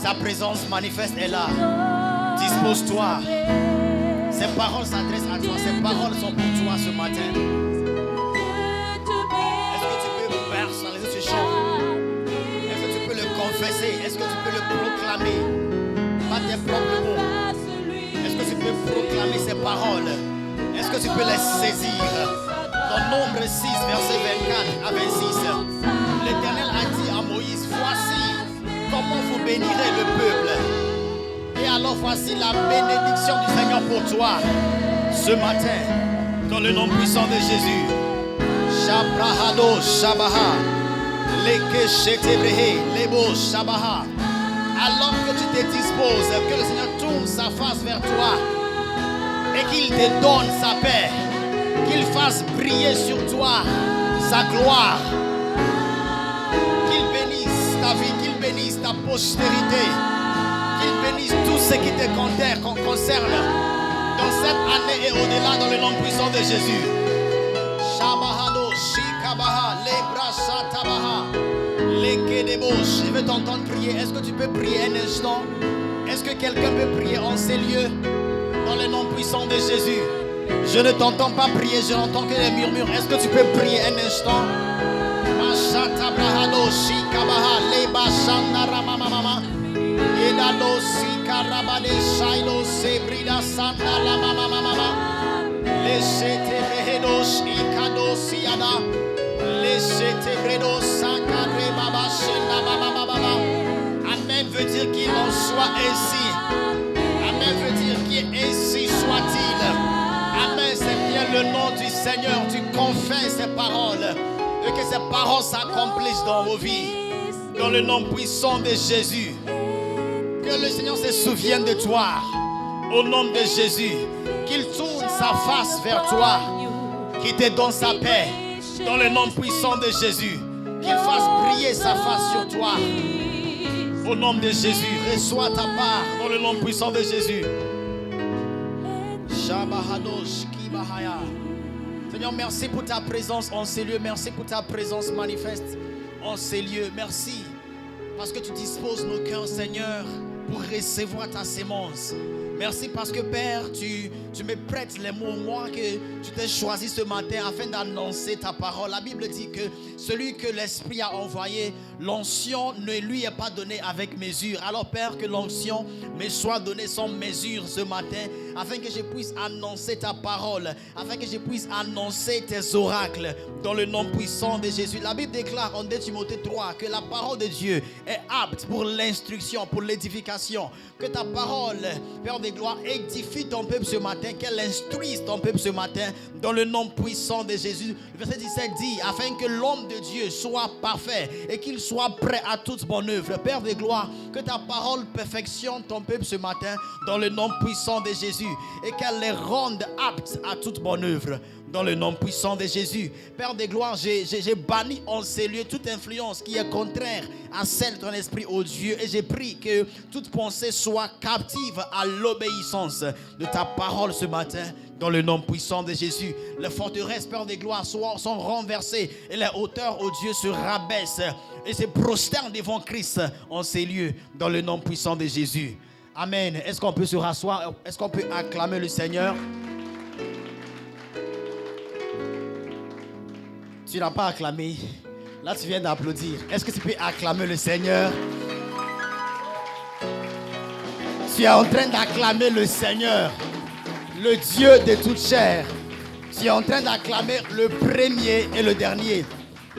Sa présence manifeste est là. Dispose-toi. Ces paroles s'adressent à toi. Ces paroles sont pour toi ce matin. Est-ce que tu peux personnaliser ce chant? Est-ce que tu peux le confesser? Est-ce que tu peux le proclamer? Pas tes propres mots. Est-ce que tu peux proclamer ces paroles? Est-ce que tu peux les saisir? Dans Nombre 6, verset 24 à 26, l'Éternel a dit à Moïse, voici comment vous bénirez le peuple. Et alors voici la bénédiction du Seigneur pour toi ce matin, dans le nom puissant de Jésus. Shabrahado Shabaha, Leke Shetebrehe, Lebo Shabaha. Alors que tu te disposes, que le Seigneur tourne sa face vers toi et qu'il te donne sa paix, qu'il fasse briller sur toi sa gloire, qu'il bénisse ta vie, qu'il bénisse ta postérité, qu'il bénisse tout ce qui te concerne dans cette année et au-delà, dans le nom puissant de Jésus. Shabahado, Shikabaha, Lebra Shatabaha, Lekedebo. Je veux t'entendre prier. Est-ce que tu peux prier un instant? Est-ce que quelqu'un peut prier en ces lieux? Dans le nom puissant de Jésus. Je ne t'entends pas prier, je n'entends que les murmures. Est-ce que tu peux prier un instant? Mashata brahado shikabaha leba shandara mama mama. Edalo sikarabade shailo sebrida sanda la mama mama. Lesete brehedos ikado siada. Lesete bredos sakare baba shenda mama mama. Amen veut dire qu'il en soit ainsi. Amen veut dire qu'ainsi soit-il. Amen, c'est bien le nom du Seigneur. Tu confesses ces paroles et que ces paroles s'accomplissent dans vos vies. Dans le nom puissant de Jésus. Que le Seigneur se souvienne de toi. Au nom de Jésus. Qu'il tourne sa face vers toi. Qu'il te donne sa paix. Dans le nom puissant de Jésus. Qu'il fasse briller sa face sur toi. Au nom de Jésus. Reçois ta part. Dans le nom puissant de Jésus. Seigneur, merci pour ta présence en ces lieux. Merci pour ta présence manifeste en ces lieux. Merci parce que tu disposes nos cœurs, Seigneur, pour recevoir ta sémence. Merci parce que Père, tu me prêtes les mots, moi, que tu t'es choisi ce matin afin d'annoncer ta parole. La Bible dit que celui que l'Esprit a envoyé, l'onction ne lui est pas donnée avec mesure. Alors Père, que l'onction me soit donnée sans mesure ce matin, afin que je puisse annoncer ta parole, afin que je puisse annoncer tes oracles dans le nom puissant de Jésus. La Bible déclare en 2 Timothée 3 que la parole de Dieu est apte pour l'instruction, pour l'édification. Que ta parole, Père de gloire, édifie ton peuple ce matin, qu'elle instruise ton peuple ce matin dans le nom puissant de Jésus. Le verset 17 dit, afin que l'homme de Dieu soit parfait et qu'il soit prêt à toute bonne œuvre. Père de gloire, que ta parole perfectionne ton peuple ce matin dans le nom puissant de Jésus et qu'elle les rende aptes à toute bonne œuvre. Dans le nom puissant de Jésus. Père de gloire, j'ai banni en ces lieux toute influence qui est contraire à celle de ton esprit, ô Dieu. Et j'ai pris que toute pensée soit captive à l'obéissance de ta parole ce matin. Dans le nom puissant de Jésus. Les forteresses, Père de gloire, sont renversées. Et les hauteurs, ô Dieu, se rabaissent. Et se prosternent devant Christ en ces lieux. Dans le nom puissant de Jésus. Amen. Est-ce qu'on peut se rasseoir? Est-ce qu'on peut acclamer le Seigneur? Tu n'as pas acclamé. Là, tu viens d'applaudir. Est-ce que tu peux acclamer le Seigneur? Tu es en train d'acclamer le Seigneur, le Dieu de toute chair. Tu es en train d'acclamer le premier et le dernier,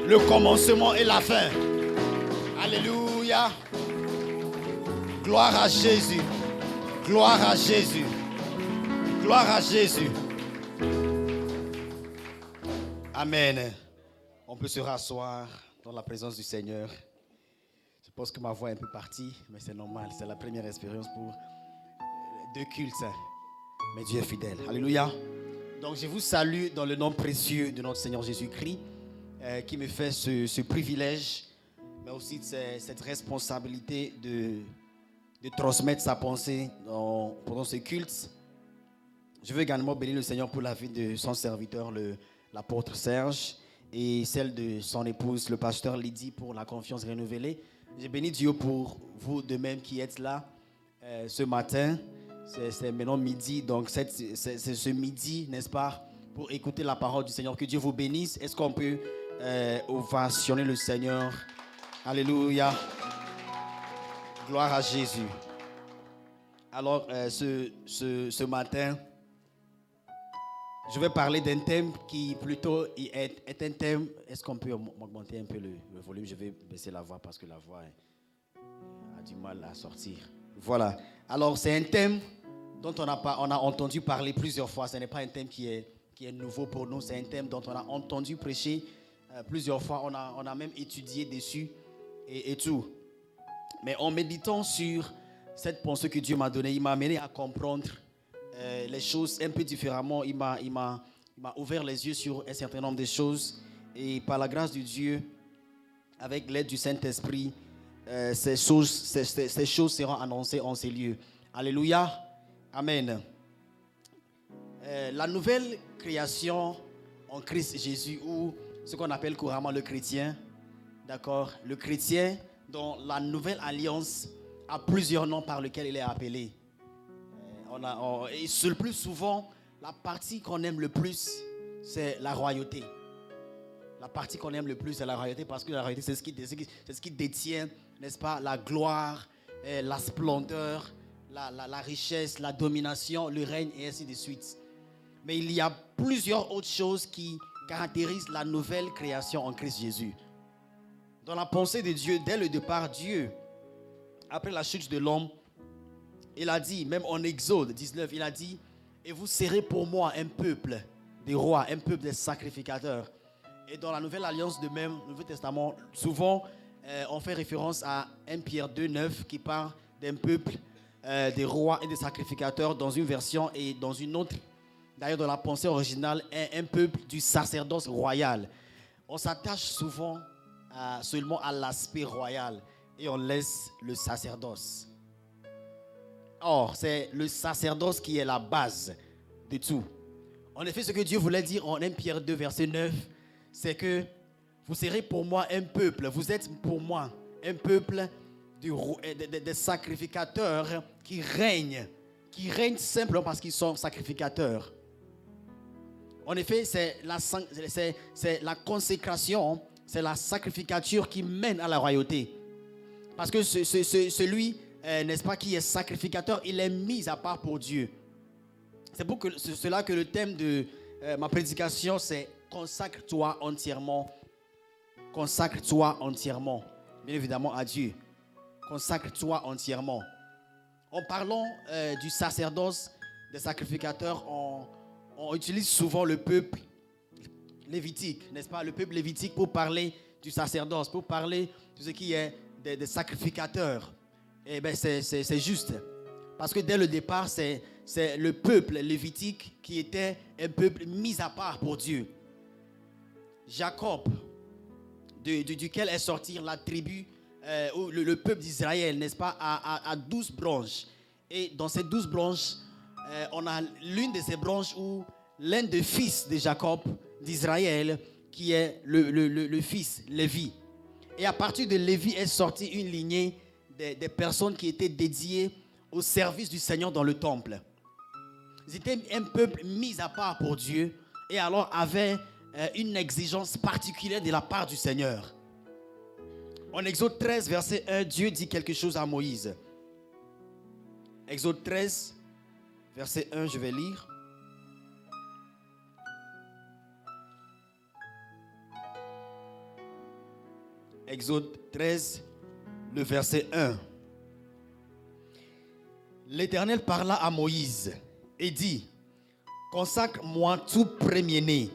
le commencement et la fin. Alléluia. Gloire à Jésus. Gloire à Jésus. Gloire à Jésus. Amen. On peut se rasseoir dans la présence du Seigneur. Je pense que ma voix est un peu partie, mais c'est normal. C'est la première expérience pour 2 cultes. Mais Dieu est fidèle. Alléluia. Donc je vous salue dans le nom précieux de notre Seigneur Jésus-Christ qui me fait ce privilège, mais aussi cette responsabilité de transmettre sa pensée pendant ce culte. Je veux également bénir le Seigneur pour la vie de son serviteur, l'apôtre Serge, et celle de son épouse, le pasteur Lydie, pour la confiance renouvelée J'ai béni Dieu pour vous de même qui êtes là ce matin. C'est maintenant midi, donc c'est ce midi, n'est-ce pas, pour écouter la parole du Seigneur. Que Dieu vous bénisse. Est-ce qu'on peut ovationner le Seigneur? Alléluia. Gloire à Jésus. Alors, ce matin, je vais parler d'un thème qui plutôt est un thème. Est-ce qu'on peut augmenter un peu le volume? Je vais baisser la voix parce que la voix a du mal à sortir. Voilà. Alors, c'est un thème dont on a entendu parler plusieurs fois. Ce n'est pas un thème qui est nouveau pour nous. C'est un thème dont on a entendu prêcher plusieurs fois. On a même étudié dessus et tout. Mais en méditant sur cette pensée que Dieu m'a donnée, il m'a amené à comprendre les choses un peu différemment. Il m'a ouvert les yeux sur un certain nombre de choses. Et par la grâce de Dieu, avec l'aide du Saint-Esprit, ces choses seront annoncées en ces lieux. Alléluia. Amen. La nouvelle création en Christ Jésus, ou ce qu'on appelle couramment le chrétien, d'accord, le chrétien dont la nouvelle alliance a plusieurs noms par lesquels il est appelé. Et le plus souvent, la partie qu'on aime le plus, c'est la royauté. La partie qu'on aime le plus, c'est la royauté, parce que la royauté, c'est ce qui détient, n'est-ce pas, la gloire, la splendeur, la richesse, la domination, le règne, et ainsi de suite. Mais il y a plusieurs autres choses qui caractérisent la nouvelle création en Christ Jésus. Dans la pensée de Dieu, dès le départ, Dieu, après la chute de l'homme, il a dit, même en Exode 19, il a dit, et vous serez pour moi un peuple des rois, un peuple des sacrificateurs. Et dans la Nouvelle Alliance de même, le Nouveau Testament, souvent, on fait référence à 1 Pierre 2, 9, qui parle d'un peuple des rois et des sacrificateurs dans une version, et dans une autre, d'ailleurs dans la pensée originale, un peuple du sacerdoce royal. On s'attache souvent seulement à l'aspect royal et on laisse le sacerdoce. Or, c'est le sacerdoce qui est la base de tout. En effet, ce que Dieu voulait dire en 1 Pierre 2, verset 9, c'est que vous serez pour moi un peuple, vous êtes pour moi un peuple des sacrificateurs qui règnent simplement parce qu'ils sont sacrificateurs. En effet, c'est la consécration, c'est la sacrificature qui mène à la royauté. Parce que celui, n'est-ce pas, qui est sacrificateur, il est mis à part pour Dieu. C'est pour cela que le thème de ma prédication, c'est « Consacre-toi entièrement ». Consacre-toi entièrement, bien évidemment à Dieu. Consacre-toi entièrement. En parlant du sacerdoce des sacrificateurs, on utilise souvent le peuple lévitique, n'est-ce pas? Le peuple lévitique pour parler du sacerdoce, pour parler de ce qui est des sacrificateurs. Eh bien, c'est juste. Parce que dès le départ, c'est le peuple lévitique qui était un peuple mis à part pour Dieu. Jacob, duquel est sorti la tribu, ou le peuple d'Israël, n'est-ce pas, à 12 branches. Et dans ces 12 branches, on a l'une de ces branches où l'un des fils de Jacob, d'Israël, qui est le fils Lévi. Et à partir de Lévi est sortie une lignée des personnes qui étaient dédiées au service du Seigneur dans le temple. Ils étaient un peuple mis à part pour Dieu et alors avaient une exigence particulière de la part du Seigneur. En Exode 13, verset 1, Dieu dit quelque chose à Moïse. Exode 13, verset 1, je vais lire. Exode 13, le verset 1. L'Éternel parla à Moïse et dit, consacre-moi tout premier-né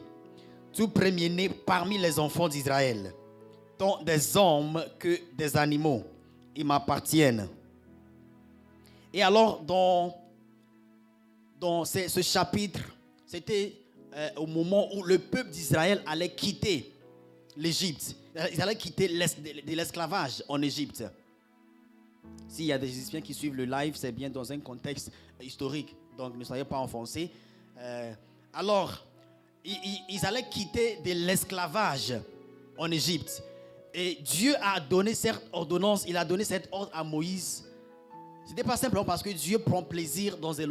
parmi les enfants d'Israël, tant des hommes que des animaux, ils m'appartiennent. Et alors, dans ce chapitre, c'était au moment où le peuple d'Israël allait quitter l'Égypte. Ils allaient quitter l'esclavage en Égypte. S'il y a des Égyptiens qui suivent le live, c'est bien dans un contexte historique. Donc, ne soyez pas enfoncés. Alors, ils allaient quitter de l'esclavage en Égypte. Et Dieu a donné cette ordonnance, il a donné cet ordre à Moïse. Ce n'était pas simplement parce que Dieu prend plaisir dans des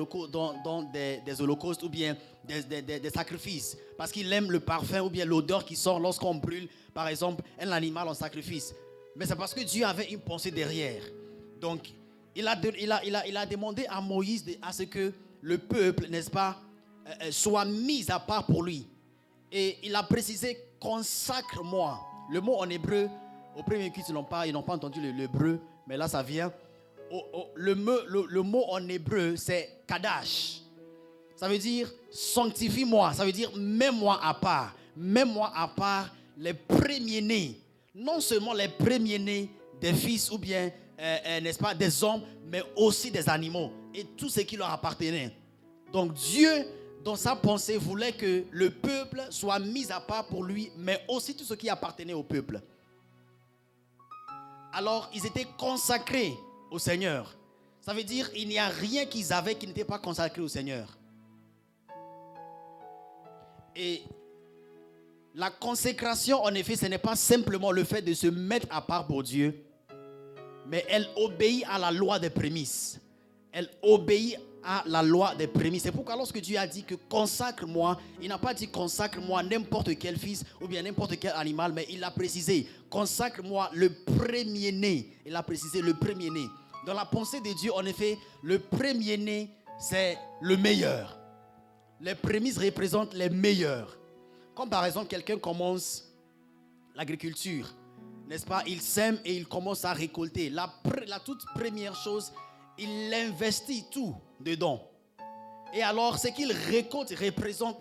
holocaustes ou bien des sacrifices. Parce qu'il aime le parfum ou bien l'odeur qui sort lorsqu'on brûle, par exemple, un animal en sacrifice. Mais c'est parce que Dieu avait une pensée derrière. Donc, il a demandé à Moïse à ce que le peuple, n'est-ce pas, soit mis à part pour lui. Et il a précisé, consacre-moi. Le mot en hébreu, au premier culte, ils n'ont pas entendu l'hébreu, mais là ça vient. Le mot en hébreu, c'est Kadash. Ça veut dire sanctifie-moi. Ça veut dire mets-moi à part. Mets-moi à part les premiers-nés. Non seulement les premiers-nés des fils ou bien, n'est-ce pas, des hommes, mais aussi des animaux et tout ce qui leur appartenait. Donc Dieu, dans sa pensée, voulait que le peuple soit mis à part pour lui, mais aussi tout ce qui appartenait au peuple. Alors, ils étaient consacrés au Seigneur. Ça veut dire qu'il n'y a rien qu'ils avaient qui n'était pas consacré au Seigneur. Et la consécration, en effet, ce n'est pas simplement le fait de se mettre à part pour Dieu, mais elle obéit à la loi des prémices. Elle obéit à la loi des prémices. C'est pourquoi lorsque Dieu a dit que consacre-moi, il n'a pas dit consacre-moi n'importe quel fils ou bien n'importe quel animal, mais il a précisé consacre-moi le premier-né. Il a précisé le premier-né. Dans la pensée de Dieu, en effet, le premier-né, c'est le meilleur. Les prémices représentent les meilleurs. Comme par exemple, quelqu'un commence l'agriculture, n'est-ce pas? Il sème et il commence à récolter. La toute première chose, il investit tout dedans. Et alors, ce qu'il récolte représente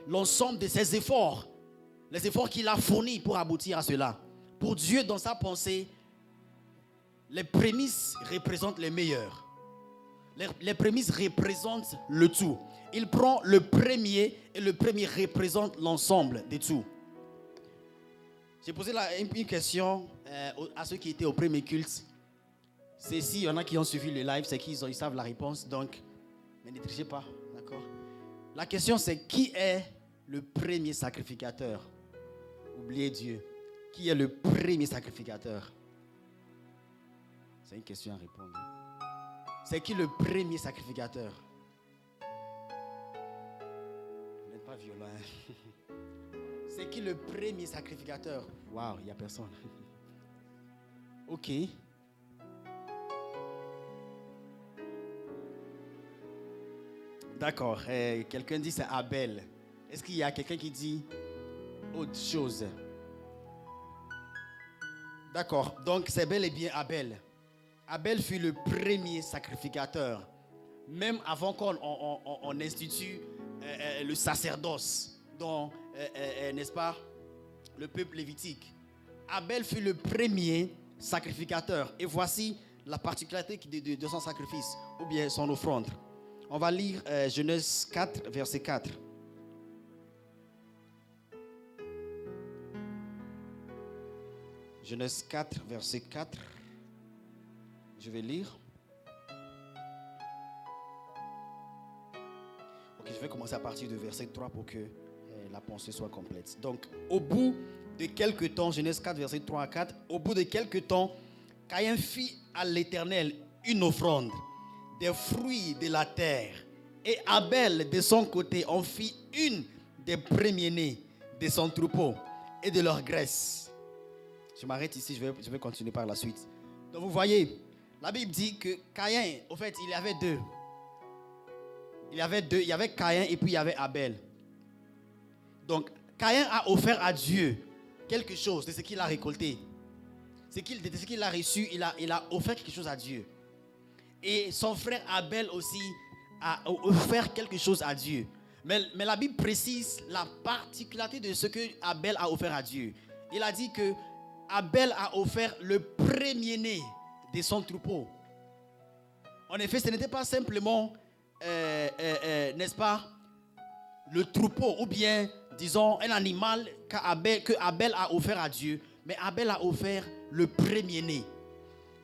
l'ensemble de ses efforts. Les efforts qu'il a fournis pour aboutir à cela. Pour Dieu, dans sa pensée, les prémices représentent les meilleurs. Les prémices représentent le tout. Il prend le premier et le premier représente l'ensemble de tout. J'ai posé une question à ceux qui étaient au premier culte. C'est s'il y en a qui ont suivi le live, c'est qu'ils savent la réponse. Donc, mais ne trichez pas, d'accord? La question c'est qui est le premier sacrificateur? Oubliez Dieu. Qui est le premier sacrificateur? C'est une question à répondre. C'est qui le premier sacrificateur? Vous n'êtes pas violent. Hein? C'est qui le premier sacrificateur? Waouh, il n'y a personne. Ok. D'accord. Quelqu'un dit c'est Abel. Est-ce qu'il y a quelqu'un qui dit autre chose? D'accord. Donc c'est bel et bien Abel. Abel fut le premier sacrificateur. Même avant qu'on institue le sacerdoce dans, n'est-ce pas, le peuple lévitique. Abel fut le premier sacrificateur. Et voici la particularité de son sacrifice, ou bien son offrande. On va lire Genèse 4, verset 4. Genèse 4, verset 4. Je vais lire. Ok, je vais commencer à partir du verset 3 pour que la pensée soit complète. Donc, au bout de quelques temps, Genèse 4, verset 3 à 4, au bout de quelques temps, Caïn fit à l'Éternel une offrande, des fruits de la terre. Et Abel, de son côté, en fit une des premiers-nés de son troupeau et de leur graisse. Je m'arrête ici, je vais continuer par la suite. Donc vous voyez, la Bible dit que Caïn, au fait, il y avait deux. Il y avait Caïn et puis il y avait Abel. Donc, Caïn a offert à Dieu quelque chose de ce qu'il a récolté. De ce qu'il a reçu, il a offert quelque chose à Dieu. Et son frère Abel aussi a offert quelque chose à Dieu. Mais la Bible précise la particularité de ce que Abel a offert à Dieu. Il a dit que Abel a offert le premier-né de son troupeau. En effet, ce n'était pas simplement, n'est-ce pas, le troupeau ou bien, disons, un animal que Abel a offert à Dieu. Mais Abel a offert le premier-né.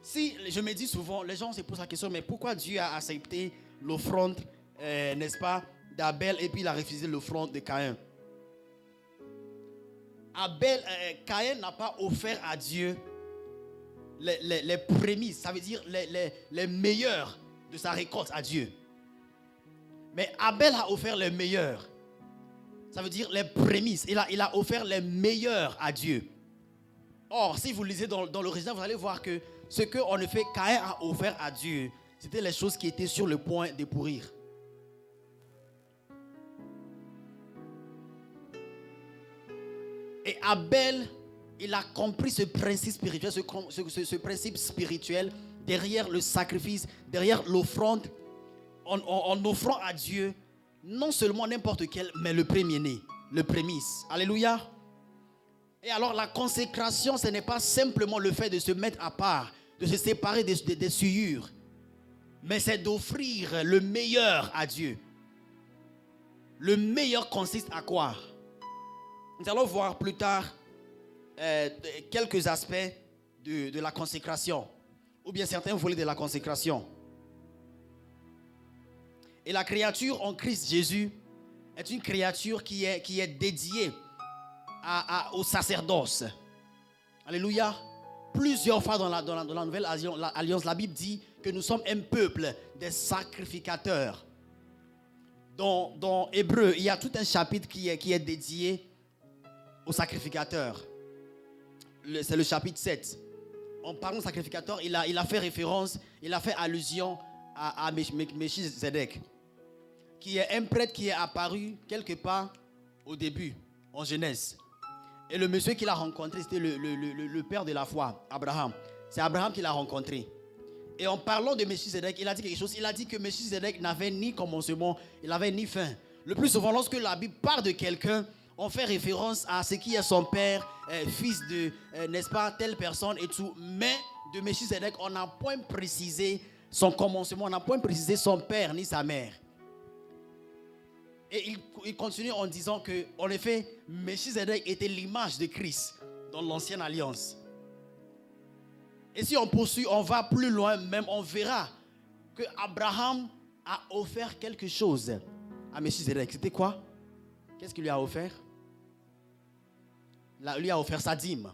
Si, je me dis souvent, les gens se posent la question, mais pourquoi Dieu a accepté l'offrande, n'est-ce pas, d'Abel et puis il a refusé l'offrande de Caïn? Caïn n'a pas offert à Dieu les prémices, ça veut dire les meilleurs de sa récolte à Dieu. Mais Abel a offert les meilleurs. Ça veut dire les prémices. Il a offert les meilleurs à Dieu. Or, si vous lisez dans l'original, vous allez voir que ce que, en effet, Caïn a offert à Dieu, c'était les choses qui étaient sur le point de pourrir. Et Abel, il a compris ce principe spirituel, ce principe spirituel derrière le sacrifice, derrière l'offrande, en offrant à Dieu non seulement n'importe quel, mais le premier-né, le prémisse. Alléluia. Et alors la consécration, ce n'est pas simplement le fait de se mettre à part, de se séparer des souillures, mais c'est d'offrir le meilleur à Dieu. Le meilleur consiste à quoi? Nous allons voir plus tard quelques aspects de la consécration, ou bien certains volets de la consécration. Et la créature en Christ Jésus est une créature qui est dédiée au sacerdoce. Alléluia. Plusieurs fois dans la Nouvelle Alliance, la Bible dit que nous sommes un peuple des sacrificateurs. Dans Hébreu, il y a tout un chapitre qui est dédié aux sacrificateurs. C'est le chapitre 7. En parlant de sacrificateur, il a fait référence, il a fait allusion à Melchizedek, qui est un prêtre qui est apparu quelque part au début, en Genèse. Et le monsieur qu'il a rencontré, c'était le père de la foi, Abraham. C'est Abraham qui l'a rencontré. Et en parlant de Melchizedek, il a dit quelque chose. Il a dit que Melchizedek n'avait ni commencement, il n'avait ni fin. Le plus souvent, lorsque la Bible parle de quelqu'un, on fait référence à ce qui est son père, fils de, n'est-ce pas, telle personne et tout. Mais de Melchizedek, on n'a point précisé son commencement, on n'a point précisé son père ni sa mère. Et il continue en disant que, en effet, Melchizedek était l'image de Christ dans l'ancienne alliance. Et si on poursuit, on va plus loin, même on verra que Abraham a offert quelque chose à Melchizedek. C'était quoi? Qu'est-ce qu'il lui a offert? Il lui a offert sa dîme.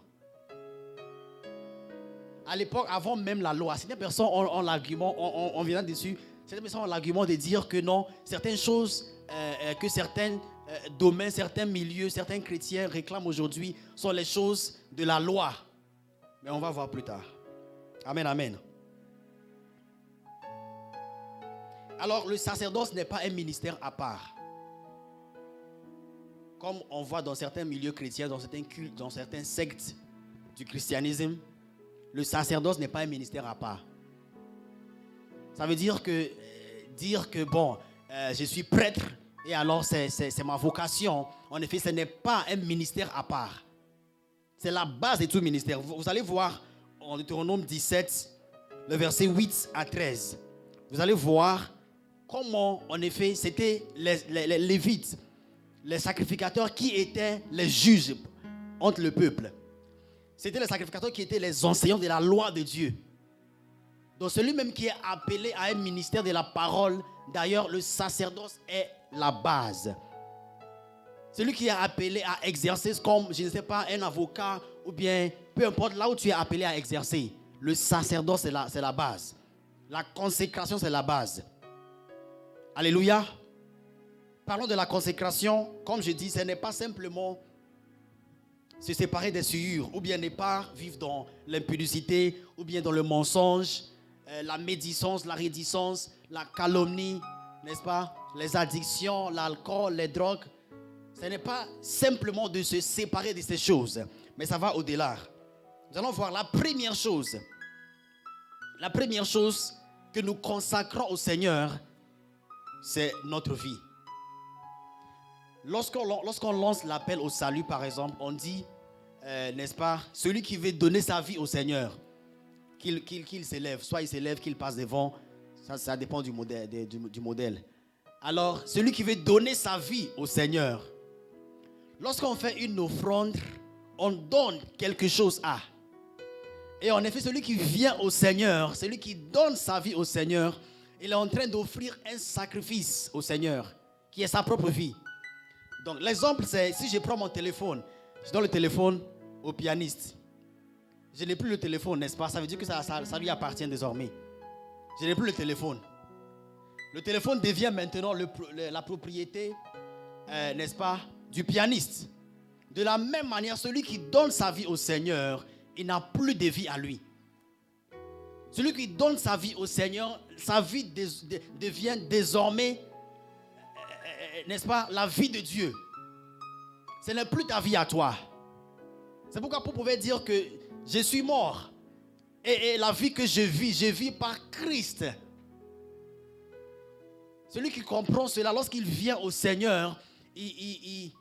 À l'époque, avant même la loi, certaines personnes ont l'argument, on viendra dessus, certaines personnes ont l'argument de dire que non, certaines choses que certains domaines, certains milieux, certains chrétiens réclament aujourd'hui sont les choses de la loi. Mais on va voir plus tard. Amen, amen. Alors, le sacerdoce n'est pas un ministère à part. Comme on voit dans certains milieux chrétiens, dans certains cultes, dans certains sectes du christianisme, le sacerdoce n'est pas un ministère à part. Ça veut dire que bon, je suis prêtre et alors c'est ma vocation. En effet, ce n'est pas un ministère à part. C'est la base de tout ministère. Vous allez voir en Deutéronome 17, le verset 8 à 13. Vous allez voir comment, en effet, c'était les Lévites, les sacrificateurs qui étaient les juges entre le peuple. C'était les sacrificateurs qui étaient les enseignants de la loi de Dieu. Donc celui-même qui est appelé à un ministère de la parole, d'ailleurs le sacerdoce est la base. Celui qui est appelé à exercer comme, je ne sais pas, un avocat ou bien peu importe là où tu es appelé à exercer, le sacerdoce c'est la base. La consécration c'est la base. Alléluia. Parlons de la consécration, comme je dis, ce n'est pas simplement se séparer des souillures, ou bien ne pas vivre dans l'impudicité, ou bien dans le mensonge, la médisance, la rédicence, la calomnie, n'est-ce pas? Les addictions, l'alcool, les drogues. Ce n'est pas simplement de se séparer de ces choses, mais ça va au-delà. Nous allons voir la première chose. La première chose que nous consacrons au Seigneur, c'est notre vie. Lorsqu'on lance l'appel au salut, par exemple, on dit, n'est-ce pas, celui qui veut donner sa vie au Seigneur, qu'il s'élève, soit il s'élève, qu'il passe devant, ça dépend du modèle. Alors, celui qui veut donner sa vie au Seigneur, lorsqu'on fait une offrande, on donne quelque chose à. Et en effet, celui qui vient au Seigneur, celui qui donne sa vie au Seigneur, il est en train d'offrir un sacrifice au Seigneur, qui est sa propre vie. Donc l'exemple c'est, si je prends mon téléphone, Je donne le téléphone au pianiste. Je n'ai plus le téléphone, n'est-ce pas? Ça veut dire que ça lui appartient désormais. Je n'ai plus le téléphone. Le téléphone devient maintenant la propriété, n'est-ce pas, du pianiste. De la même manière, celui qui donne sa vie au Seigneur, il n'a plus de vie à lui. Celui qui donne sa vie au Seigneur, sa vie devient désormais, n'est-ce pas, la vie de Dieu. Ce n'est plus ta vie à toi. C'est pourquoi Paul pouvait dire que je suis mort. Et la vie que je vis par Christ. Celui qui comprend cela, lorsqu'il vient au Seigneur, il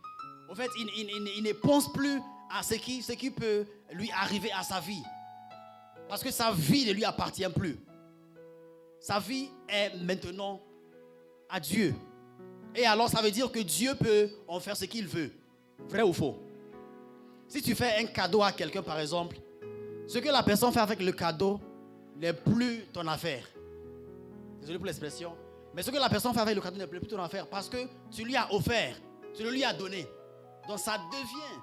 ne pense plus à ce qui peut lui arriver à sa vie. Parce que sa vie ne lui appartient plus. Sa vie est maintenant à Dieu. Et alors ça veut dire que Dieu peut en faire ce qu'il veut. Vrai ou faux? Si tu fais un cadeau à quelqu'un par exemple, ce que la personne fait avec le cadeau n'est plus ton affaire. Désolé pour l'expression. Mais ce que la personne fait avec le cadeau n'est plus ton affaire parce que tu lui as offert, tu le lui as donné. Donc ça devient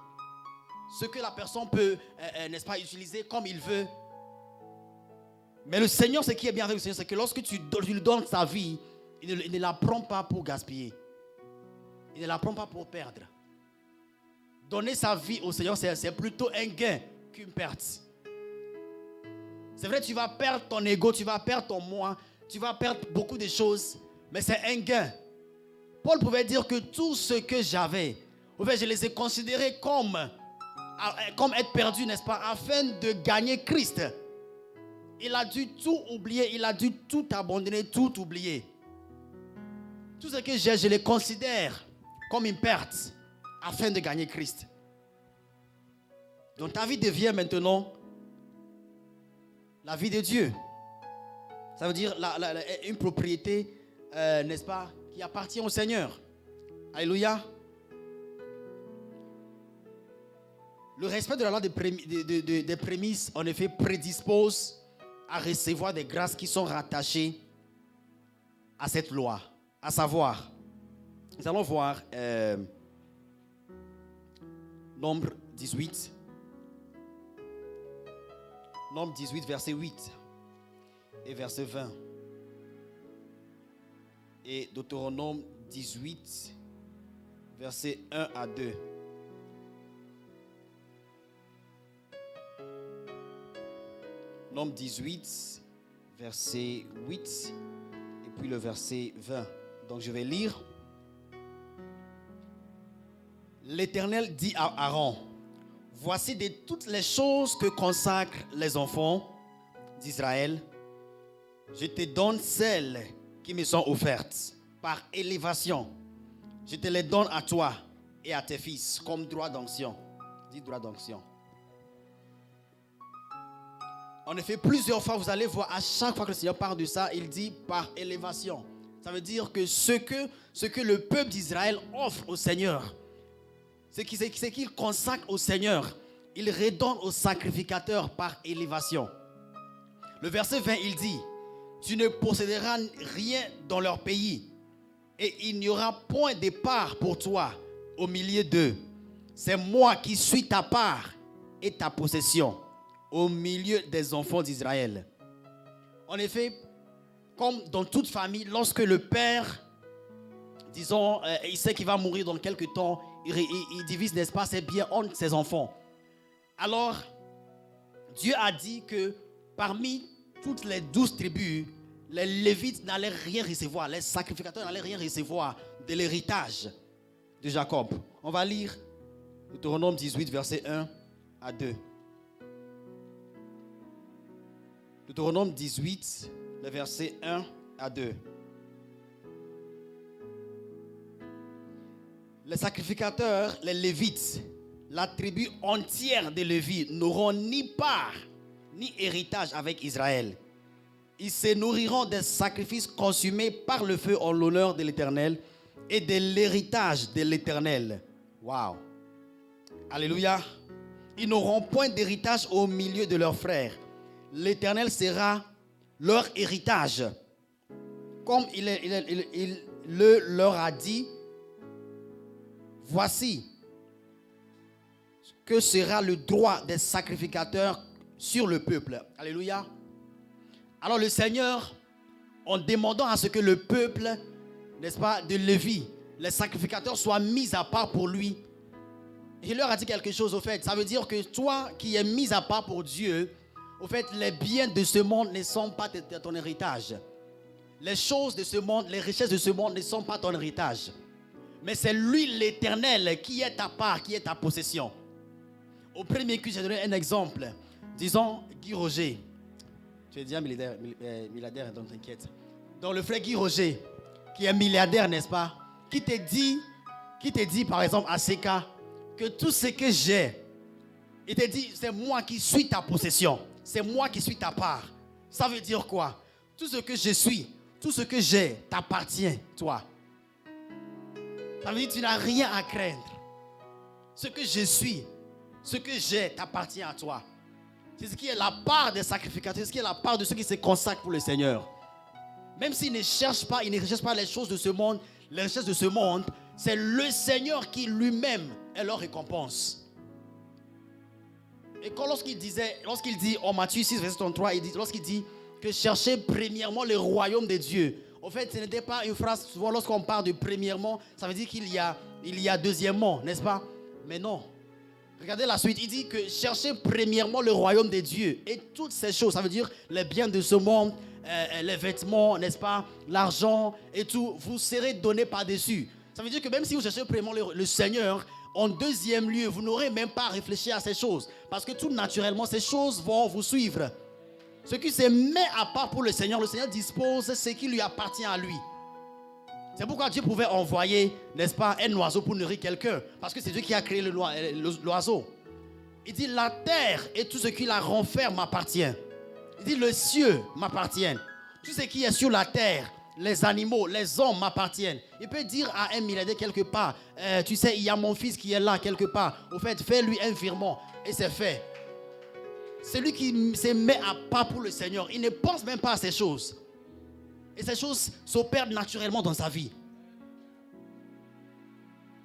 ce que la personne peut, n'est-ce pas, utiliser comme il veut. Mais le Seigneur, ce qui est bien avec le Seigneur, c'est que lorsque tu lui donnes sa vie, il ne la prend pas pour gaspiller. Il ne la prend pas pour perdre. Donner sa vie au Seigneur, c'est plutôt un gain qu'une perte. C'est vrai, tu vas perdre ton ego, tu vas perdre ton moi, tu vas perdre beaucoup de choses, mais c'est un gain. Paul pouvait dire que tout ce que j'avais, en fait, je les ai considérés comme être perdus, n'est-ce pas, afin de gagner Christ. Il a dû tout oublier, il a dû tout abandonner, tout oublier. Tout ce que j'ai, je les considère comme une perte afin de gagner Christ. Donc ta vie devient maintenant la vie de Dieu. Ça veut dire une propriété, n'est-ce pas, qui appartient au Seigneur. Alléluia. Le respect de la loi des prémices, en effet, prédispose à recevoir des grâces qui sont rattachées à cette loi. À savoir, nous allons voir Nombre 18. Nombre 18, verset 8 et verset 20. Et Deutéronome 18, verset 1 à 2. Nombre 18, verset 8 et puis le verset 20. Donc je vais lire. L'Éternel dit à Aaron: voici de toutes les choses que consacrent les enfants d'Israël, je te donne celles qui me sont offertes par élévation. Je te les donne à toi et à tes fils comme droit d'onction. Dis droit d'onction. En effet, plusieurs fois, vous allez voir, à chaque fois que le Seigneur parle de ça, il dit par élévation. Ça veut dire que ce que le peuple d'Israël offre au Seigneur, ce qu'il consacre au Seigneur, il redonne au sacrificateur par élévation. Le verset 20, il dit: tu ne posséderas rien dans leur pays, et il n'y aura point de part pour toi au milieu d'eux. C'est moi qui suis ta part et ta possession au milieu des enfants d'Israël. En effet, comme dans toute famille, lorsque le père, disons, il sait qu'il va mourir dans quelques temps, il divise, n'est-ce pas, ses biens entre ses enfants. Alors, Dieu a dit que parmi toutes les 12 tribus, les Lévites n'allaient rien recevoir, les sacrificateurs n'allaient rien recevoir de l'héritage de Jacob. On va lire Deutéronome 18, verset 1 à 2. Deutéronome 18, le verset 1 à 2. Les sacrificateurs, les Lévites, la tribu entière des Lévites n'auront ni part ni héritage avec Israël. Ils se nourriront des sacrifices consumés par le feu en l'honneur de l'Éternel et de l'héritage de l'Éternel. Waouh! Alléluia! Ils n'auront point d'héritage au milieu de leurs frères. L'Éternel sera leur héritage. Comme il leur a dit, voici, que sera le droit des sacrificateurs sur le peuple. Alléluia. Alors le Seigneur, en demandant à ce que le peuple, n'est-ce pas, de Lévi, les sacrificateurs soient mis à part pour lui, il leur a dit quelque chose au fait. Ça veut dire que toi qui es mis à part pour Dieu, au fait, les biens de ce monde ne sont pas ton héritage. Les choses de ce monde, les richesses de ce monde ne sont pas ton héritage. Mais c'est lui l'Éternel qui est ta part, qui est ta possession. Au premier culte, j'ai donné un exemple. Disons Guy Roger. Tu es déjà milliardaire, donc t'inquiète. Donc le frère Guy Roger, qui est milliardaire, n'est-ce pas? Qui te dit par exemple à Seka que tout ce que j'ai, il te dit c'est moi qui suis ta possession. C'est moi qui suis ta part. Ça veut dire quoi? Tout ce que je suis, tout ce que j'ai t'appartient, toi. Ça veut dire que tu n'as rien à craindre. Ce que je suis, ce que j'ai t'appartient à toi. C'est ce qui est la part des sacrificateurs, c'est ce qui est la part de ceux qui se consacrent pour le Seigneur. Même s'ils ne cherchent pas, ils ne recherchent pas les choses de ce monde, les richesses de ce monde, c'est le Seigneur qui lui-même est leur récompense. Et lorsqu'il dit en Matthieu 6, verset 33, lorsqu'il dit que cherchez premièrement le royaume de Dieu. En fait, ce n'était pas une phrase, souvent lorsqu'on parle de premièrement, ça veut dire qu'il y a deuxièmement, n'est-ce pas? Mais non. Regardez la suite, il dit que cherchez premièrement le royaume de Dieu. Et toutes ces choses, ça veut dire les biens de ce monde, les vêtements, n'est-ce pas? L'argent et tout, vous serez donné par-dessus. Ça veut dire que même si vous cherchez premièrement le Seigneur, en deuxième lieu, vous n'aurez même pas à réfléchir à ces choses. Parce que tout naturellement, ces choses vont vous suivre. Ce qui se met à part pour le Seigneur dispose ce qui lui appartient à lui. C'est pourquoi Dieu pouvait envoyer, n'est-ce pas, un oiseau pour nourrir quelqu'un. Parce que c'est Dieu qui a créé l'oiseau. Il dit, la terre et tout ce qui la renferme m'appartient. Il dit, le ciel m'appartient. Tout ce qui est sur la terre, les animaux, les hommes m'appartiennent. Il peut dire à un milliardaire quelque part, tu sais, il y a mon fils qui est là quelque part. Au fait, fais-lui un virement. Et c'est fait. Celui qui se met à part pour le Seigneur, il ne pense même pas à ces choses. Et ces choses s'opèrent naturellement dans sa vie.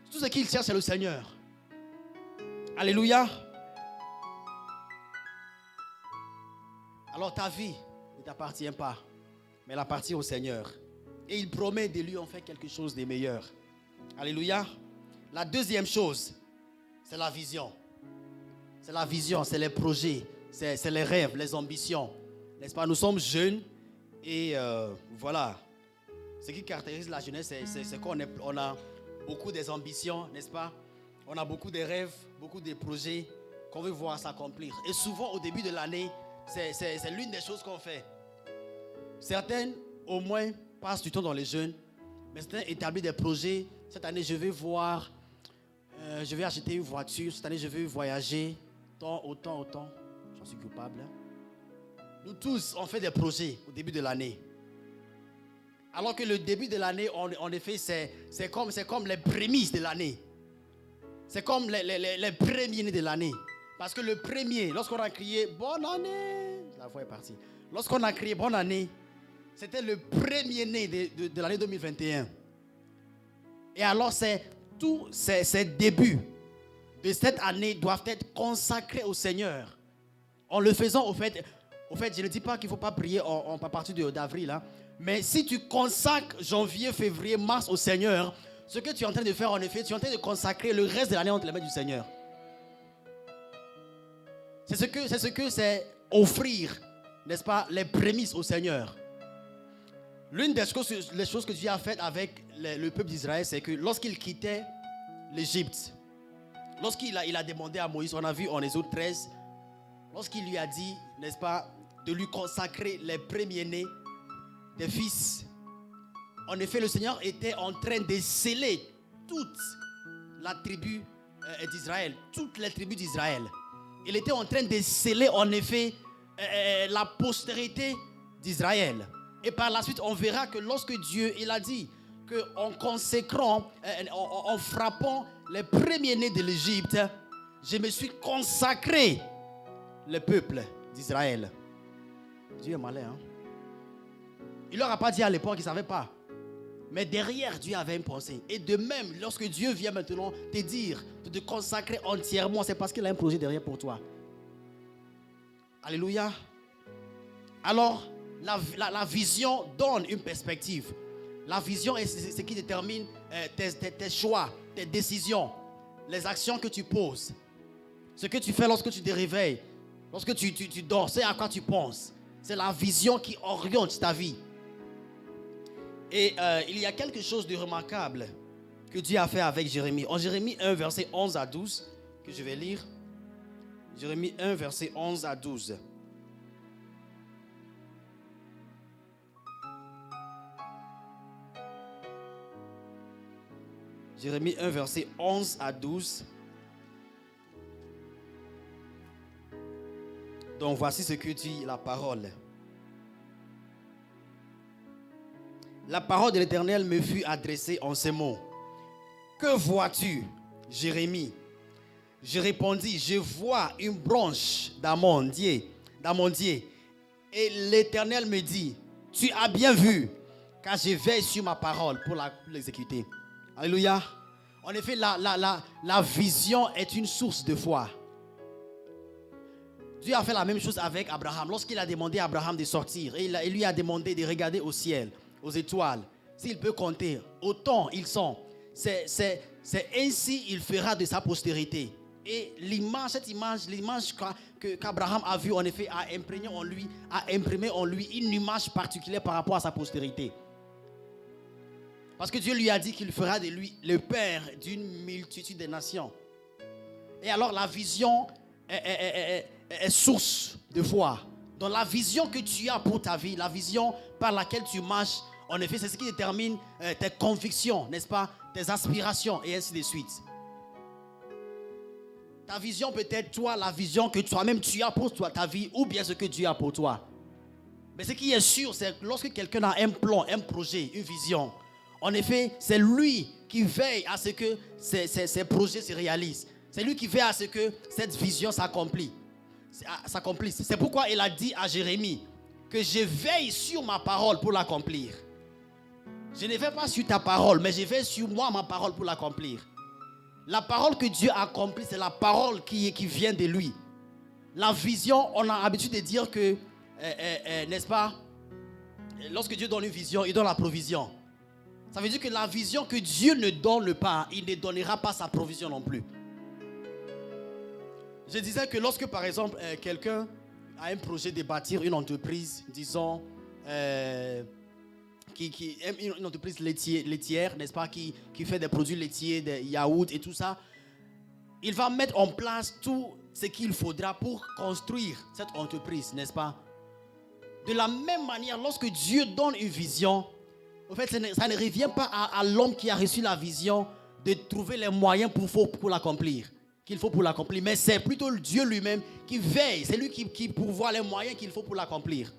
Tout ce qu'il cherche, c'est le Seigneur. Alléluia. Alors ta vie ne t'appartient pas, mais elle appartient au Seigneur. Et il promet de lui en faire quelque chose de meilleur. Alléluia. La deuxième chose, c'est la vision. C'est la vision, c'est les projets, c'est les rêves, les ambitions. N'est-ce pas? Nous sommes jeunes et voilà. Ce qui caractérise la jeunesse, c'est qu'on a beaucoup des ambitions, n'est-ce pas? On a beaucoup de rêves, beaucoup de projets qu'on veut voir s'accomplir. Et souvent, au début de l'année, c'est l'une des choses qu'on fait. Certaines, au moins, passent du temps dans les jeunes, mais certains établissent des projets. Cette année, je vais je vais acheter une voiture. Cette année, je vais voyager. Autant. J'en suis coupable. Nous tous, on fait des projets au début de l'année. Alors que le début de l'année, en effet, c'est comme les prémices de l'année. C'est comme les premiers-nés de l'année. Parce que le premier, lorsqu'on a crié « Bonne année », la voix est partie. Lorsqu'on a crié « Bonne année », c'était le premier-né de l'année 2021. Et alors, tous ces débuts de cette année doivent être consacrés au Seigneur. En le faisant, au fait, je ne dis pas qu'il ne faut pas prier à partir d'avril, hein, mais si tu consacres janvier, février, mars au Seigneur, ce que tu es en train de faire, en effet, tu es en train de consacrer le reste de l'année entre les mains du Seigneur. C'est ce que c'est offrir, n'est-ce pas, les prémices au Seigneur. L'une des choses que Dieu a faites avec le peuple d'Israël, c'est que lorsqu'il quittait l'Égypte, lorsqu'il a demandé à Moïse, on a vu en Exode 13, lorsqu'il lui a dit, n'est-ce pas, de lui consacrer les premiers-nés des fils. En effet, le Seigneur était en train de sceller toute la tribu d'Israël, toutes les tribus d'Israël. Il était en train de sceller, en effet, la postérité d'Israël. Et par la suite, on verra que lorsque Dieu, il a dit qu'en consécrant, en frappant les premiers-nés de l'Égypte, je me suis consacré le peuple d'Israël. Dieu est malin, hein? Il ne leur a pas dit à l'époque qu'ils ne savaient pas. Mais derrière, Dieu avait une pensée. Et de même, lorsque Dieu vient maintenant te dire de te consacrer entièrement, c'est parce qu'il a un projet derrière pour toi. Alléluia. Alors, la vision donne une perspective. La vision est ce qui détermine tes choix, tes décisions, les actions que tu poses. Ce que tu fais lorsque tu te réveilles, lorsque tu dors, c'est à quoi tu penses. C'est la vision qui oriente ta vie. Et il y a quelque chose de remarquable que Dieu a fait avec Jérémie. En Jérémie 1, verset 11 à 12, que je vais lire. Jérémie 1, verset 11 à 12. Jérémie 1, verset 11 à 12. Donc voici ce que dit la parole. La parole de l'Éternel me fut adressée en ces mots. Que vois-tu, Jérémie? Je répondis, je vois une branche d'amandier. Et l'Éternel me dit, tu as bien vu, car je veille sur ma parole pour l'exécuter. Alléluia. En effet, la vision est une source de foi. Dieu a fait la même chose avec Abraham. Lorsqu'il a demandé à Abraham de sortir, et il lui a demandé de regarder au ciel, aux étoiles, s'il peut compter, autant ils sont. C'est ainsi il fera de sa postérité. Et l'image qu'Abraham a vue, en effet, a imprimé en lui une image particulière par rapport à sa postérité. Parce que Dieu lui a dit qu'il fera de lui le père d'une multitude de nations. Et alors la vision est source de foi. Dans la vision que tu as pour ta vie, la vision par laquelle tu marches, en effet, c'est ce qui détermine tes convictions, n'est-ce pas? Tes aspirations et ainsi de suite. Ta vision peut être toi, la vision que toi-même tu as pour toi, ta vie, ou bien ce que Dieu a pour toi. Mais ce qui est sûr, c'est que lorsque quelqu'un a un plan, un projet, une vision, en effet, c'est lui qui veille à ce que ces projets se réalisent. C'est lui qui veille à ce que cette vision s'accomplisse. C'est pourquoi il a dit à Jérémie que je veille sur ma parole pour l'accomplir. Je ne vais pas sur ta parole, mais je veille sur moi, ma parole pour l'accomplir. La parole que Dieu accomplit, c'est la parole qui vient de lui. La vision, on a l'habitude de dire que, n'est-ce pas, lorsque Dieu donne une vision, il donne la provision. Ça veut dire que la vision que Dieu ne donne pas, il ne donnera pas sa provision non plus. Je disais que lorsque, par exemple, quelqu'un a un projet de bâtir une entreprise, disons, une entreprise laitière, n'est-ce pas, qui fait des produits laitiers, des yaourts et tout ça, il va mettre en place tout ce qu'il faudra pour construire cette entreprise, n'est-ce pas? De la même manière, lorsque Dieu donne une vision, en fait, ça ne revient pas à l'homme qui a reçu la vision de trouver les moyens pour l'accomplir, qu'il faut pour l'accomplir, mais c'est plutôt Dieu lui-même qui veille, c'est lui qui pourvoit les moyens qu'il faut pour l'accomplir.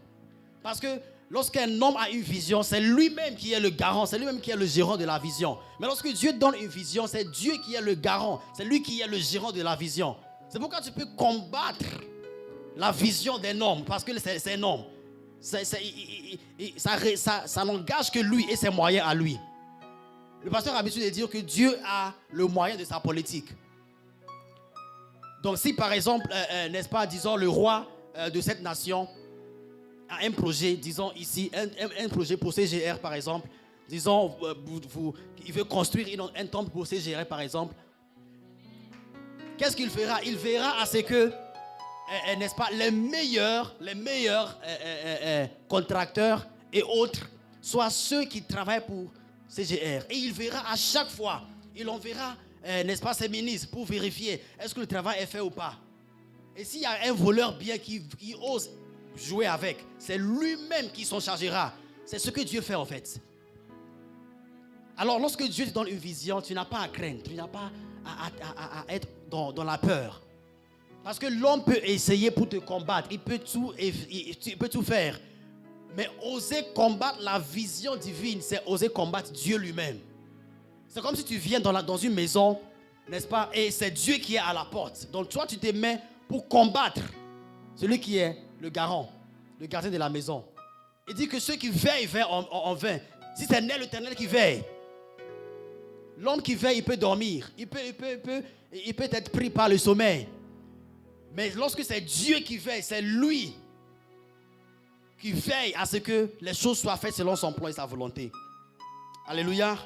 Parce que lorsqu'un homme a une vision, c'est lui-même qui est le garant, c'est lui-même qui est le gérant de la vision. Mais lorsque Dieu donne une vision, c'est Dieu qui est le garant, c'est lui qui est le gérant de la vision. C'est pourquoi tu peux combattre la vision d'un homme, parce que c'est un homme. Ça n'engage que lui et ses moyens à lui. Le pasteur a l'habitude de dire que Dieu a le moyen de sa politique. Donc si par exemple, n'est-ce pas, disons le roi de cette nation a un projet, disons ici, un projet pour CGR par exemple, disons, il veut construire un temple pour CGR par exemple, qu'est-ce qu'il fera? Il verra à ce que, n'est-ce pas, les meilleurs contracteurs et autres soient ceux qui travaillent pour CGR. Et il verra à chaque fois, il enverra, n'est-ce pas, ses ministres pour vérifier est-ce que le travail est fait ou pas. Et s'il y a un voleur bien qui ose jouer avec, c'est lui-même qui s'en chargera. C'est ce que Dieu fait en fait. Alors lorsque Dieu te donne une vision, tu n'as pas à craindre, tu n'as pas à être dans la peur. Parce que l'homme peut essayer pour te combattre, il peut tout faire. Mais oser combattre la vision divine, c'est oser combattre Dieu lui-même. C'est comme si tu viens dans une maison, n'est-ce pas, et c'est Dieu qui est à la porte. Donc toi tu te mets pour combattre celui qui est le garant, le gardien de la maison. Il dit que ceux qui veillent en vain. Si c'est l'Éternel qui veille, l'homme qui veille, il peut dormir. Il peut être pris par le sommeil. Mais lorsque c'est Dieu qui veille, c'est lui qui veille à ce que les choses soient faites selon son plan et sa volonté. Alléluia.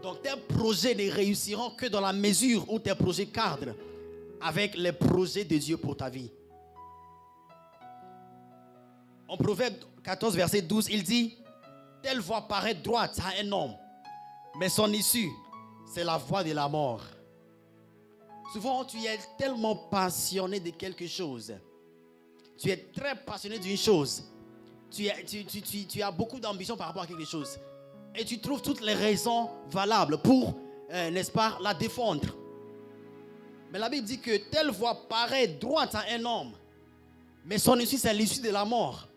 Donc tes projets ne réussiront que dans la mesure où tes projets cadrent avec les projets de Dieu pour ta vie. En Proverbe 14, verset 12, il dit: telle voie paraît droite à un homme, mais son issue, c'est la voie de la mort. Souvent, tu es tellement passionné de quelque chose. Tu es très passionné d'une chose. Tu as beaucoup d'ambition par rapport à quelque chose. Et tu trouves toutes les raisons valables pour, n'est-ce pas, la défendre. Mais la Bible dit que telle voie paraît droite à un homme, mais son issue, c'est l'issue de la mort.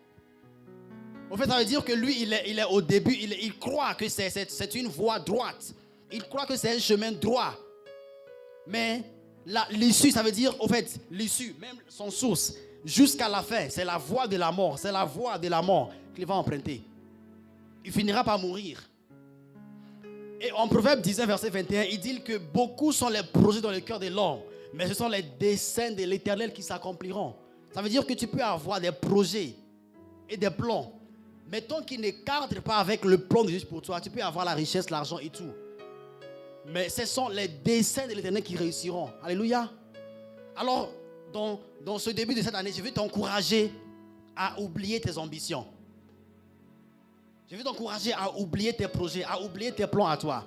En fait, ça veut dire que lui, il est au début, il croit que c'est une voie droite. Il croit que c'est un chemin droit. Mais l'issue, ça veut dire, en fait, l'issue, même son source, jusqu'à la fin, c'est la voie de la mort. C'est la voie de la mort qu'il va emprunter. Il finira par mourir. Et en Proverbe 19, verset 21, il dit que beaucoup sont les projets dans le cœur de l'homme, mais ce sont les desseins de l'Éternel qui s'accompliront. Ça veut dire que tu peux avoir des projets et des plans, mais tant qu'ils ne cadrent pas avec le plan de Dieu pour toi, tu peux avoir la richesse, l'argent et tout. Mais ce sont les desseins de l'Éternel qui réussiront. Alléluia. Alors, dans ce début de cette année, je veux t'encourager à oublier tes ambitions. Je veux t'encourager à oublier tes projets, à oublier tes plans à toi.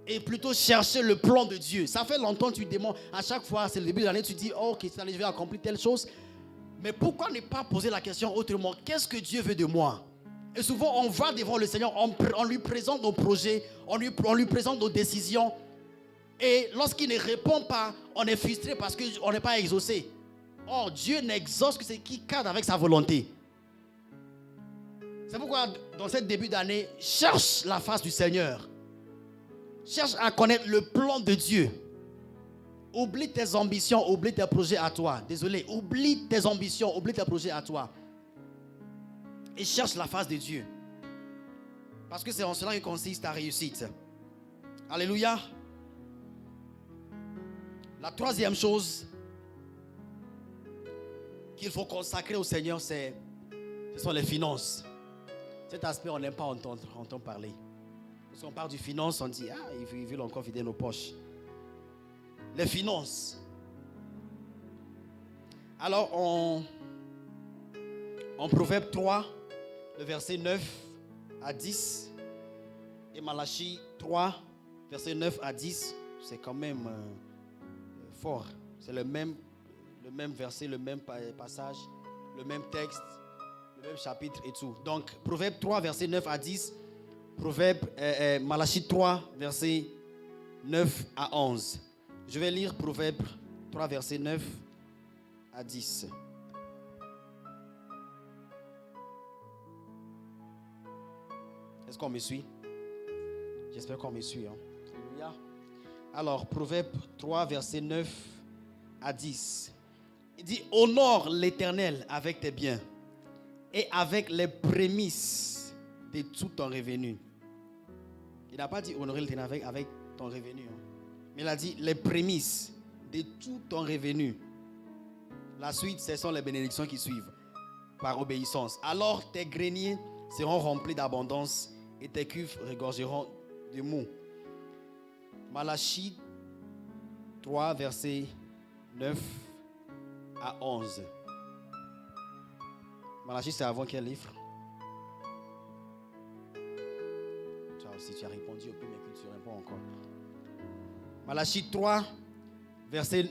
Et plutôt chercher le plan de Dieu. Ça fait longtemps que tu demandes, à chaque fois, c'est le début de l'année, tu dis, oh, ok, je vais accomplir telle chose. Mais pourquoi ne pas poser la question autrement? Qu'est-ce que Dieu veut de moi? Et souvent, on va devant le Seigneur, on lui présente nos projets, on lui présente nos décisions. Et lorsqu'il ne répond pas, on est frustré parce qu'on n'est pas exaucé. Or, Dieu n'exauce que ce qui cadre avec sa volonté. C'est pourquoi, dans ce début d'année, cherche la face du Seigneur. Cherche à connaître le plan de Dieu. Oublie tes ambitions, oublie tes projets à toi. Désolé, oublie tes ambitions, oublie tes projets à toi. Et cherche la face de Dieu. Parce que c'est en cela que consiste ta réussite. Alléluia. La troisième chose qu'il faut consacrer au Seigneur, ce sont les finances. Cet aspect, on n'aime pas entendre parler. Parce qu'on parle du finance, on dit, ils veulent encore vider nos poches. Les finances. Alors, en Proverbe 3, le verset 9 à 10, et Malachie 3, verset 9 à 10, c'est quand même fort. C'est le même verset, le même passage, le même texte, le même chapitre et tout. Donc, Proverbe 3, verset 9 à 10, Malachie 3, verset 9 à 11. Je vais lire Proverbe 3, verset 9 à 10. Est-ce qu'on me suit? J'espère qu'on me suit. Alléluia. Alors, Proverbe 3, verset 9 à 10. Il dit, honore l'Éternel avec tes biens et avec les prémices de tout ton revenu. Il n'a pas dit honorer l'Éternel avec ton revenu. Mais il a dit les prémices de tout ton revenu. La suite, ce sont les bénédictions qui suivent par obéissance. Alors tes greniers seront remplis d'abondance et tes cuves regorgeront de mou. Malachie 3, verset 9 à 11. Malachie, c'est avant quel livre? Si tu as répondu au premier que tu réponds encore. Malachie 3, verset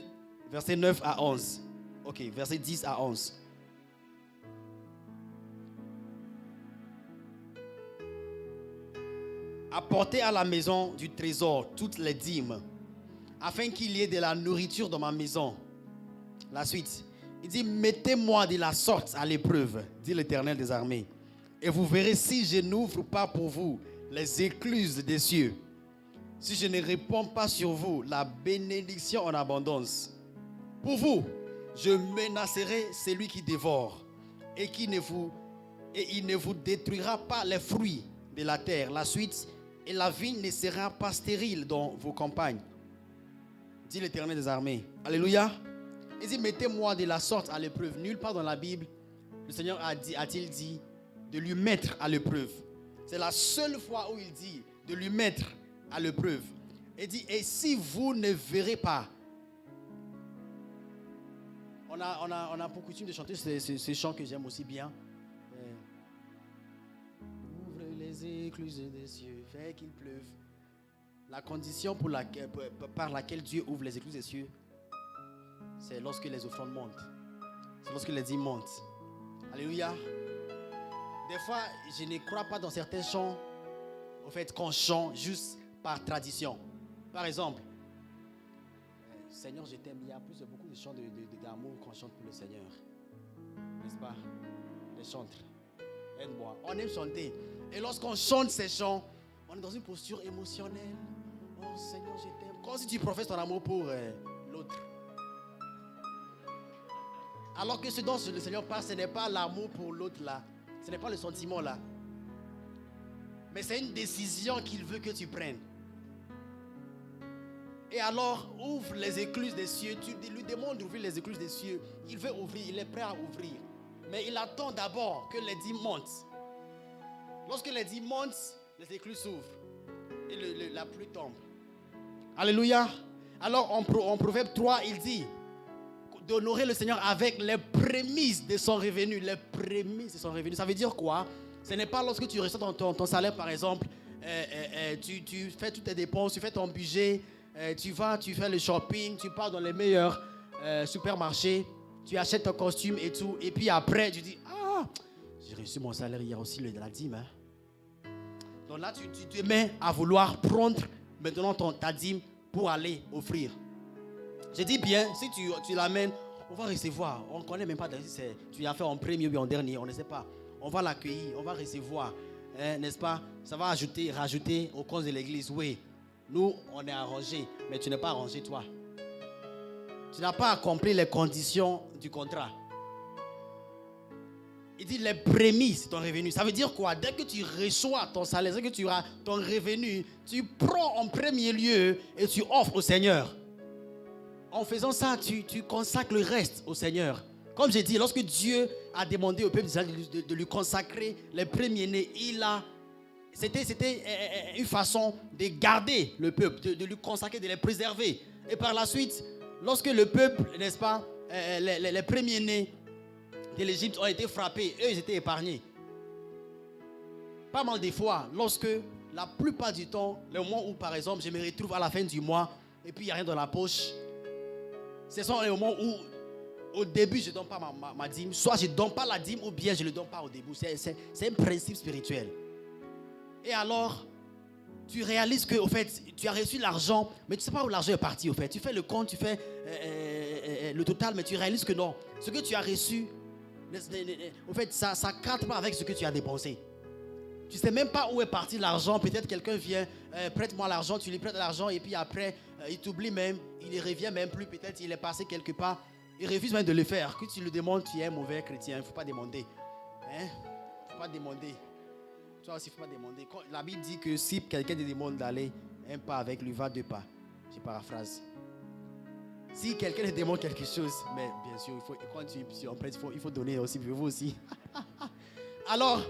9 à 11. Ok, verset 10 à 11. Apportez à la maison du trésor toutes les dîmes, afin qu'il y ait de la nourriture dans ma maison. La suite. Il dit, mettez-moi de la sorte à l'épreuve, dit l'Éternel des armées, et vous verrez si je n'ouvre pas pour vous les écluses des cieux, si je ne réponds pas sur vous la bénédiction en abondance. Pour vous, je menacerai celui qui dévore et qui ne vous et il ne vous détruira pas les fruits de la terre. La suite, et la vigne ne sera pas stérile dans vos campagnes. Dit l'Éternel des armées. Alléluia. Il dit, mettez-moi de la sorte à l'épreuve. Nulle part dans la Bible, le Seigneur a-t-il dit de lui mettre à l'épreuve. C'est la seule fois où il dit de lui mettre à l'épreuve. Il dit, et si vous ne verrez pas. On a pour coutume de chanter ce chant que j'aime aussi bien. Ouvre les écluses des cieux, fais qu'il pleuve. La condition par laquelle Dieu ouvre les écluses des cieux, c'est lorsque les offrandes montent. C'est lorsque les dîmes montent. Alléluia. Des fois, je ne crois pas dans certains chants, au fait, qu'on chante juste par tradition. Par exemple, Seigneur, je t'aime. Il y a beaucoup de chants d'amour qu'on chante pour le Seigneur. N'est-ce pas? Les chantres. Aide-moi. On aime chanter. Et lorsqu'on chante ces chants, on est dans une posture émotionnelle. Oh Seigneur, je t'aime. Comme si tu professes ton amour pour l'autre. Alors que ce dont le Seigneur parle, ce n'est pas l'amour pour l'autre là. Ce n'est pas le sentiment là. Mais c'est une décision qu'il veut que tu prennes. Et alors, ouvre les écluses des cieux. Tu lui demandes d'ouvrir les écluses des cieux. Il veut ouvrir, il est prêt à ouvrir. Mais il attend d'abord que les dîmes montent. Lorsque les dîmes montent, les écluses s'ouvrent. Et la pluie tombe. Alléluia. Alors, en Proverbe 3, il dit d'honorer le Seigneur avec les prémices de son revenu. Les prémices de son revenu. Ça veut dire quoi? Ce n'est pas lorsque tu reçois ton salaire, par exemple, tu fais toutes tes dépenses, tu fais ton budget, tu fais le shopping, tu pars dans les meilleurs supermarchés, tu achètes ton costume et tout, et puis après, tu dis, ah, j'ai reçu mon salaire hier aussi, la dîme. Hein. Donc là, tu te mets à vouloir prendre maintenant ta dîme pour aller offrir. Je dis bien, si tu l'amènes, on va recevoir. On ne connaît même pas si tu l'as fait en premier ou en dernier, on ne sait pas. On va l'accueillir, on va recevoir. N'est-ce pas? Ça va rajouter aux causes de l'église. Oui, nous, on est arrangés, mais tu n'es pas arrangé, toi. Tu n'as pas accompli les conditions du contrat. Il dit les prémices de ton revenu. Ça veut dire quoi? Dès que tu reçois ton salaire, dès que tu as ton revenu, tu prends en premier lieu et tu offres au Seigneur. En faisant ça, tu consacres le reste au Seigneur. Comme j'ai dit, lorsque Dieu a demandé au peuple d'Israël de lui consacrer les premiers-nés, c'était une façon de garder le peuple, de lui consacrer, de les préserver. Et par la suite, lorsque le peuple, n'est-ce pas, les premiers-nés de l'Égypte ont été frappés, eux, ils étaient épargnés. Pas mal de fois, lorsque la plupart du temps, le moment où, par exemple, je me retrouve à la fin du mois et puis il n'y a rien dans la poche, ce sont les moments où, au début, je ne donne pas ma dîme. Soit je ne donne pas la dîme ou bien je ne le donne pas au début. C'est un principe spirituel. Et alors, tu réalises que, au fait, tu as reçu l'argent, mais tu ne sais pas où l'argent est parti, au fait. Tu fais le compte, tu fais le total, mais tu réalises que non. Ce que tu as reçu, au fait, ça ne cadre pas avec ce que tu as dépensé. Tu ne sais même pas où est parti l'argent. Peut-être quelqu'un vient, prête-moi l'argent, tu lui prêtes l'argent et puis après, il t'oublie même, il ne revient même plus. Peut-être il est passé quelque part, il refuse même de le faire. Que tu lui demandes, tu es un mauvais chrétien, il ne faut pas demander. Il ne faut pas demander. Toi aussi, il ne faut pas demander. Quand la Bible dit que si quelqu'un te demande d'aller un pas avec lui, va deux pas. Je paraphrase. Si quelqu'un te demande quelque chose, mais bien sûr, quand tu en prêtes, il faut donner aussi, vous aussi. Alors,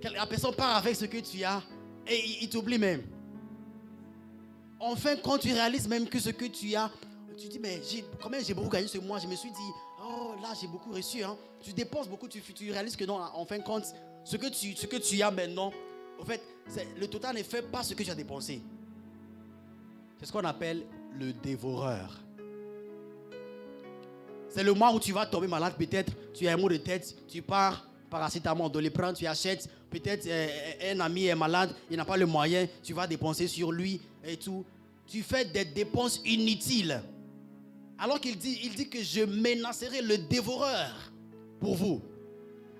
la personne part avec ce que tu as et il t'oublie même. Enfin, quand tu réalises même que ce que tu as, tu dis, mais quand même j'ai beaucoup gagné ce mois. Je me suis dit, oh là, j'ai beaucoup reçu. Hein. Tu dépenses beaucoup, tu réalises que non, en fin de compte, ce que tu as maintenant, en fait, le total ne fait pas ce que tu as dépensé. C'est ce qu'on appelle le dévoreur. C'est le mois où tu vas tomber malade, peut-être, tu as un mot de tête, tu pars, paracétamol, Doliprane, tu achètes, peut-être un ami est malade, il n'a pas le moyen, tu vas dépenser sur lui et tout. Tu fais des dépenses inutiles. Alors qu'il dit que je menacerai le dévoreur pour vous,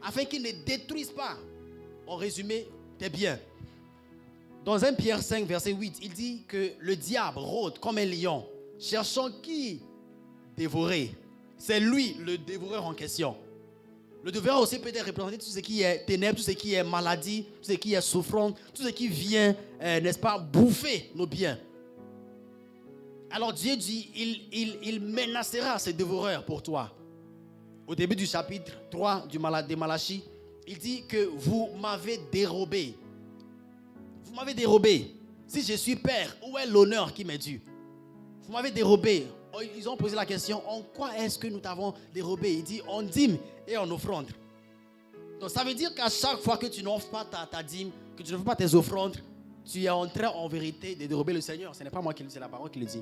afin qu'il ne détruise pas. En résumé, tes biens. Dans 1 Pierre 5, verset 8, il dit que le diable rôde comme un lion, cherchant qui dévorer. C'est lui le dévoreur en question. Le dévoreur aussi peut être représenté tout ce qui est ténèbres, tout ce qui est maladie, tout ce qui est souffrance, tout ce qui vient, n'est-ce pas, bouffer nos biens. Alors Dieu dit, il menacera ces dévoreurs pour toi. Au début du chapitre 3 de Malachie, il dit que vous m'avez dérobé. Vous m'avez dérobé. Si je suis père, où est l'honneur qui m'est dû? Vous m'avez dérobé. Ils ont posé la question, en quoi est-ce que nous t'avons dérobé? Il dit, en dîme et en offrande. Donc ça veut dire qu'à chaque fois que tu n'offres pas ta dîme, que tu n'offres pas tes offrandes, tu es en train en vérité de dérober le Seigneur. Ce n'est pas moi qui le dis, c'est la parole qui le dit.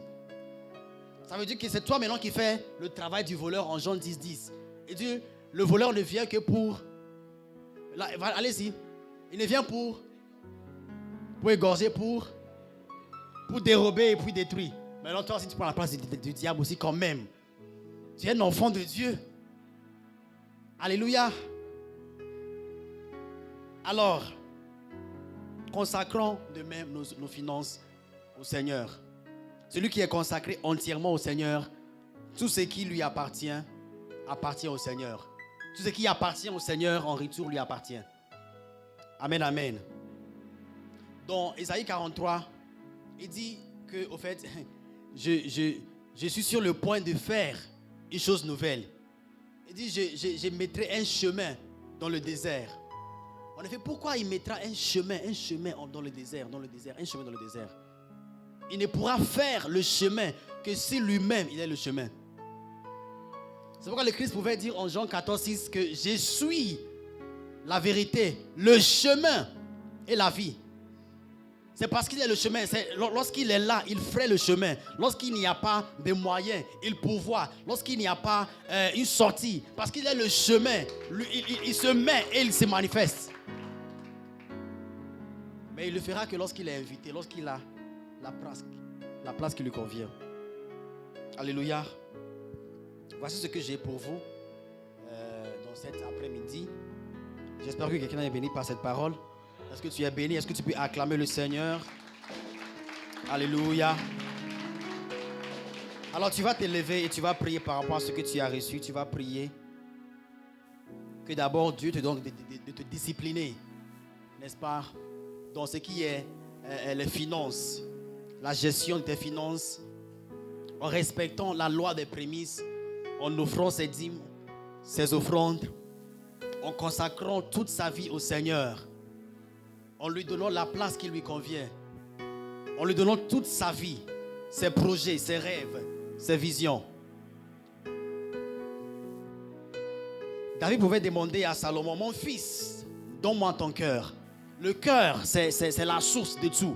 Ça veut dire que c'est toi maintenant qui fais le travail du voleur en Jean 10. Et Dieu, le voleur ne vient que pour... Allez-y. Il ne vient pour égorger, pour dérober et puis détruire. Maintenant, toi aussi, tu prends la place du diable aussi quand même. Tu es un enfant de Dieu. Alléluia. Alors, consacrons de même nos finances au Seigneur. Celui qui est consacré entièrement au Seigneur, tout ce qui lui appartient au Seigneur. Tout ce qui appartient au Seigneur, en retour, lui appartient. Amen, amen. Dans Ésaïe 43, il dit que, au fait, je suis sur le point de faire une chose nouvelle. Il dit, je mettrai un chemin dans le désert. En effet, pourquoi il mettra un chemin dans le désert, un chemin dans le désert? Il ne pourra faire le chemin que si lui-même, il est le chemin. C'est pourquoi le Christ pouvait dire en Jean 14,6 que je suis la vérité, le chemin et la vie. C'est parce qu'il est le chemin. Lorsqu'il est là, il ferait le chemin. Lorsqu'il n'y a pas de moyens, il pourvoit. Lorsqu'il n'y a pas une sortie, parce qu'il est le chemin, il se met et il se manifeste. Mais il le fera que lorsqu'il est invité, lorsqu'il a la place qui lui convient. Alléluia. Voici ce que j'ai pour vous dans cet après-midi. J'espère que quelqu'un est béni par cette parole. Est-ce que tu es béni? Est-ce que tu peux acclamer le Seigneur? Alléluia. Alors tu vas te lever et tu vas prier par rapport à ce que tu as reçu. Tu vas prier que d'abord Dieu te donne de te discipliner, n'est-ce pas, dans ce qui est les finances, la gestion de tes finances, en respectant la loi des prémices, en offrant ses dîmes, ses offrandes, en consacrant toute sa vie au Seigneur, en lui donnant la place qui lui convient, en lui donnant toute sa vie, ses projets, ses rêves, ses visions. David pouvait demander à Salomon, mon fils, donne-moi ton cœur. Le cœur, c'est la source de tout.